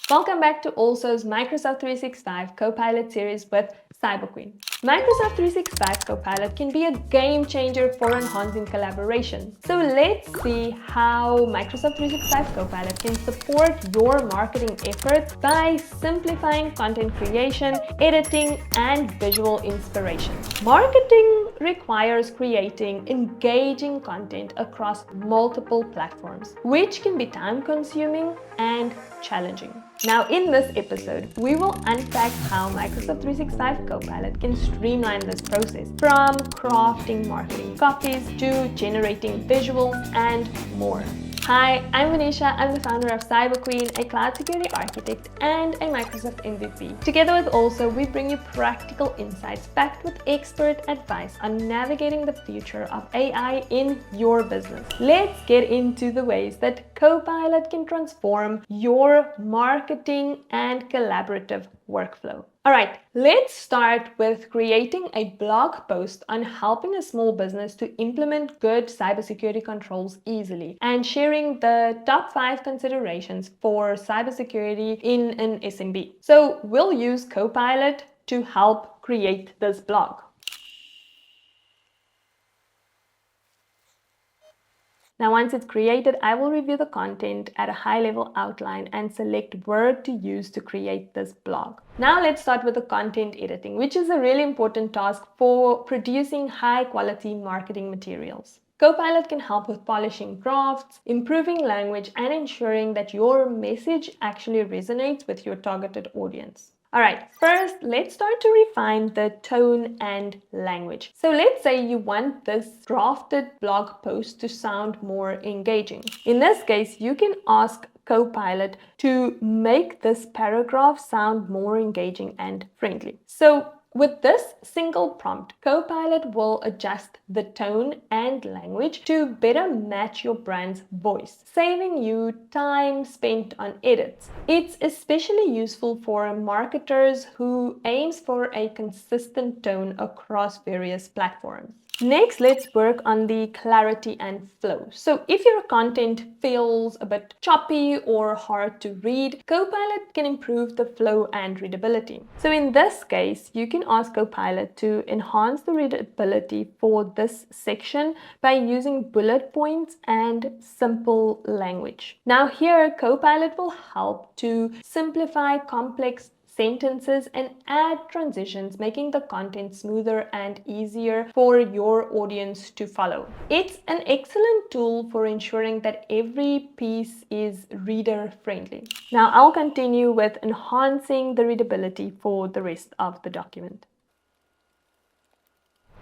Welcome back to ALSO's Microsoft 365 Copilot series with Cyberqueen. Microsoft 365 Copilot can be a game changer for enhancing collaboration. So let's see how Microsoft 365 Copilot can support your marketing efforts by simplifying content creation, editing, and visual inspiration. Marketing requires creating engaging content across multiple platforms, which can be time-consuming and challenging. Now, in this episode, we will unpack how Microsoft 365 Copilot can streamline this process, from crafting marketing copies to generating visuals and more. Hi, I'm Manisha. I'm the founder of Cyberqueen, a cloud security architect and a Microsoft MVP. Together with ALSO, we bring you practical insights backed with expert advice on navigating the future of AI in your business. Let's get into the ways that Copilot can transform your marketing and collaborative workflow. All right, let's start with creating a blog post on helping a small business to implement good cybersecurity controls easily and sharing the top 5 considerations for cybersecurity in an SMB. So we'll use Copilot to help create this blog. Now, once it's created, I will review the content at a high-level outline and select word to use to create this blog. Now let's start with the content editing, which is a really important task for producing high-quality marketing materials. Copilot can help with polishing drafts, improving language, and ensuring that your message actually resonates with your targeted audience. Alright, first let's start to refine the tone and language. So let's say you want this drafted blog post to sound more engaging. In this case, you can ask Copilot to make this paragraph sound more engaging and friendly. So with this single prompt, Copilot will adjust the tone and language to better match your brand's voice, saving you time spent on edits. It's especially useful for marketers who aims for a consistent tone across various platforms. Next, let's work on the clarity and flow. So if your content feels a bit choppy or hard to read, Copilot can improve the flow and readability. So in this case, you can ask Copilot to enhance the readability for this section by using bullet points and simple language. Now here, Copilot will help to simplify complex sentences and add transitions, making the content smoother and easier for your audience to follow. It's an excellent tool for ensuring that every piece is reader friendly. Now I'll continue with enhancing the readability for the rest of the document.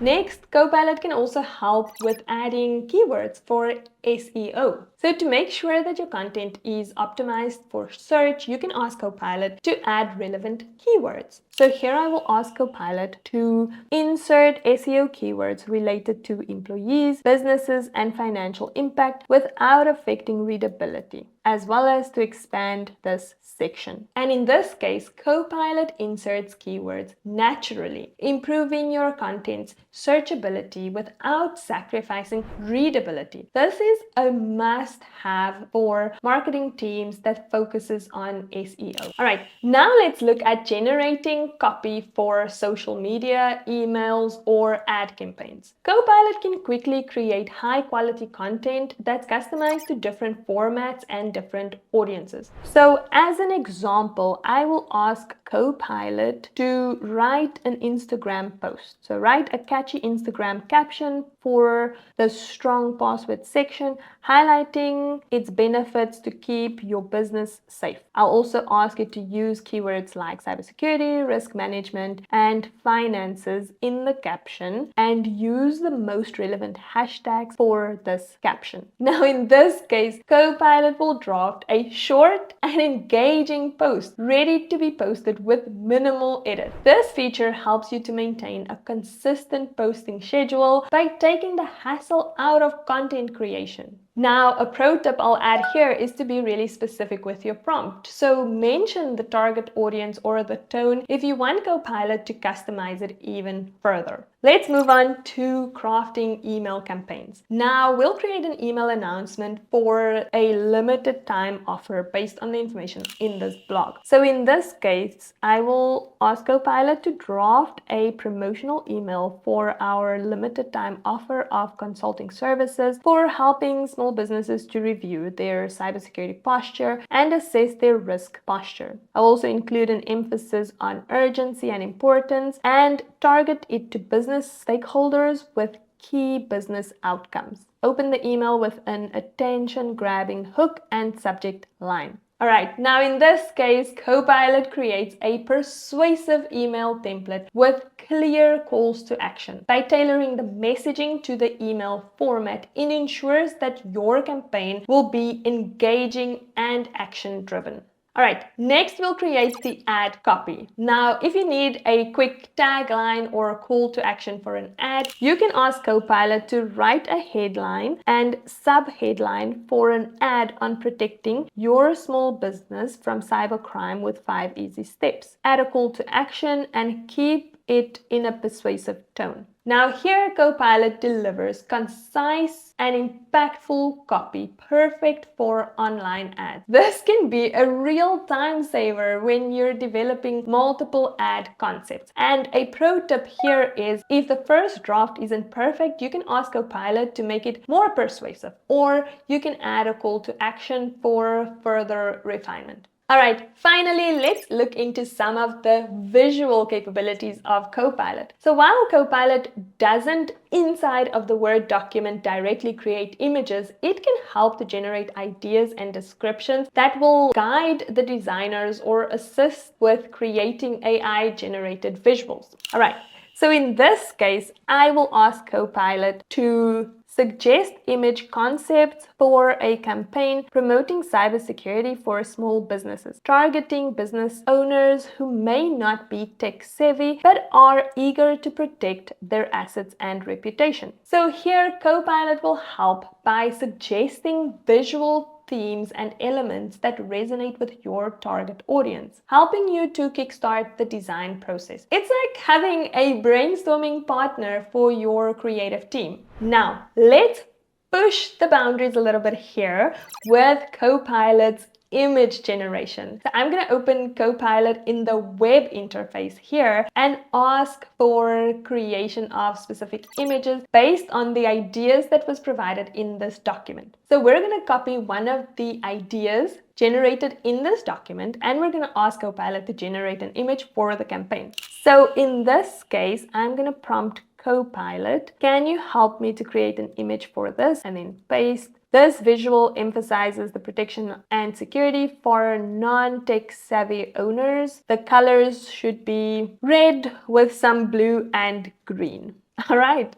Next, Copilot can also help with adding keywords for SEO. So to make sure that your content is optimized for search, you can ask Copilot to add relevant keywords. So here I will ask Copilot to insert SEO keywords related to employees, businesses, and financial impact without affecting readability, as well as to expand this section. And in this case, Copilot inserts keywords naturally, improving your content's searchability without sacrificing readability. This is a must-have for marketing teams that focuses on SEO. All right, now let's look at generating copy for social media, emails, or ad campaigns. Copilot can quickly create high-quality content that's customized to different formats and different audiences. So as an example, I will ask Copilot to write an Instagram post. So write a catchy Instagram caption for the strong password section, highlighting its benefits to keep your business safe. I'll also ask it to use keywords like cybersecurity, risk management, and finances in the caption and use the most relevant hashtags for this caption. Now in this case, Copilot will draft a short and engaging post ready to be posted with minimal edit. This feature helps you to maintain a consistent posting schedule by taking the hassle out of content creation. Now, a pro tip I'll add here is to be really specific with your prompt. So mention the target audience or the tone if you want Copilot to customize it even further. Let's move on to crafting email campaigns. Now, we'll create an email announcement for a limited time offer based on the information in this blog. So in this case, I will ask Copilot to draft a promotional email for our limited time offer of consulting services for helping small businesses to review their cybersecurity posture and assess their risk posture. I'll also include an emphasis on urgency and importance and target it to business stakeholders with key business outcomes. Open the email with an attention-grabbing hook and subject line. All right, now in this case, Copilot creates a persuasive email template with clear calls to action. By tailoring the messaging to the email format, it ensures that your campaign will be engaging and action-driven. All right, next we'll create the ad copy. Now, if you need a quick tagline or a call to action for an ad, you can ask Copilot to write a headline and sub-headline for an ad on protecting your small business from cybercrime with 5 easy steps. Add a call to action and keep it in a persuasive tone. Now here Copilot delivers concise and impactful copy, perfect for online ads. This can be a real time saver when you're developing multiple ad concepts. And a pro tip here is if the first draft isn't perfect, you can ask Copilot to make it more persuasive, or you can add a call to action for further refinement. All right, finally, let's look into some of the visual capabilities of Copilot. So while Copilot doesn't inside of the Word document directly create images, it can help to generate ideas and descriptions that will guide the designers or assist with creating AI-generated visuals. All right, so in this case, I will ask Copilot to suggest image concepts for a campaign promoting cybersecurity for small businesses, targeting business owners who may not be tech savvy but are eager to protect their assets and reputation. So here, Copilot will help by suggesting visual themes and elements that resonate with your target audience, helping you to kickstart the design process. It's like having a brainstorming partner for your creative team. Now, let's push the boundaries a little bit here with Copilot's image generation. So I'm going to open Copilot in the web interface here and ask for creation of specific images based on the ideas that was provided in this document. So we're going to copy one of the ideas generated in this document and we're going to ask Copilot to generate an image for the campaign. So in this case, I'm going to prompt Copilot, can you help me to create an image for this, and then paste. This visual emphasizes the protection and security for non-tech savvy owners. The colors should be red with some blue and green. All right.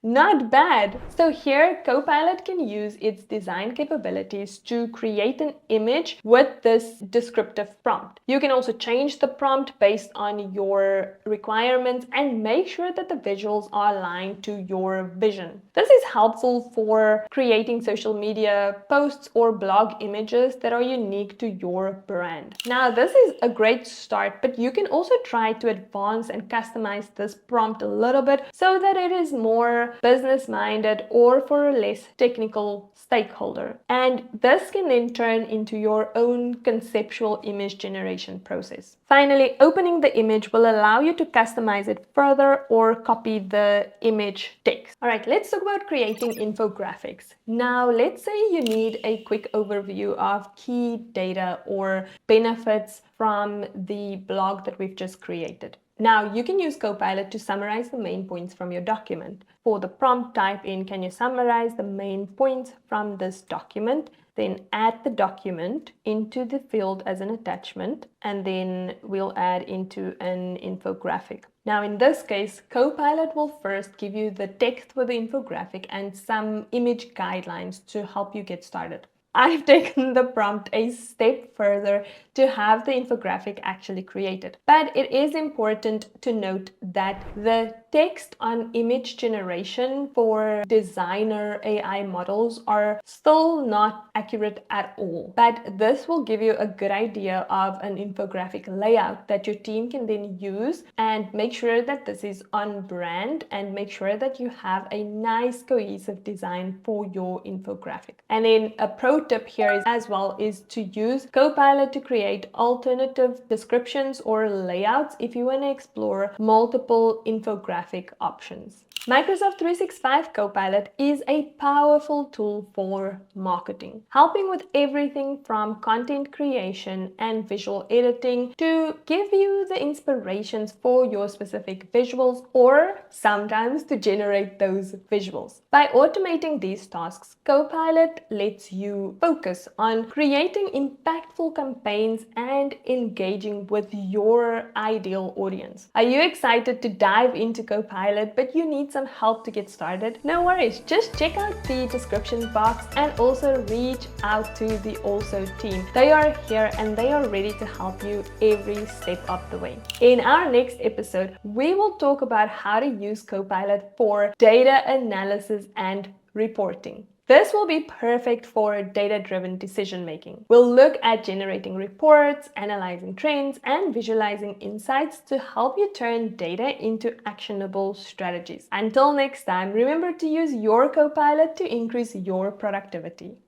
Not bad. So here, Copilot can use its design capabilities to create an image with this descriptive prompt. You can also change the prompt based on your requirements and make sure that the visuals are aligned to your vision. This is helpful for creating social media posts or blog images that are unique to your brand. Now, this is a great start, but you can also try to advance and customize this prompt a little bit so that it is more business-minded or for a less technical stakeholder. And this can then turn into your own conceptual image generation process. Finally, opening the image will allow you to customize it further or copy the image text. All right, let's talk about creating infographics. Now, let's say you need a quick overview of key data or benefits from the blog that we've just created. Now, you can use Copilot to summarize the main points from your document. For the prompt, type in, can you summarize the main points from this document? Then add the document into the field as an attachment, and then we'll add into an infographic. Now, in this case, Copilot will first give you the text for the infographic and some image guidelines to help you get started. I've taken the prompt a step further to have the infographic actually created. But it is important to note that the text on image generation for designer AI models are still not accurate at all. But this will give you a good idea of an infographic layout that your team can then use, and make sure that this is on brand, and make sure that you have a nice cohesive design for your infographic. And then a pro tip here is as well is to use Copilot to create alternative descriptions or layouts if you want to explore multiple infographic options. Microsoft 365 Copilot is a powerful tool for marketing, helping with everything from content creation and visual editing to give you the inspirations for your specific visuals, or sometimes to generate those visuals. By automating these tasks, Copilot lets you focus on creating impactful campaigns and engaging with your ideal audience. Are you excited to dive into Copilot, but you need some help to get started? No worries, just check out the description box and also reach out to the Also team. They are here and they are ready to help you every step of the way. In our next episode, we will talk about how to use Copilot for data analysis and reporting. This will be perfect for data-driven decision making. We'll look at generating reports, analyzing trends, and visualizing insights to help you turn data into actionable strategies. Until next time, remember to use your Copilot to increase your productivity.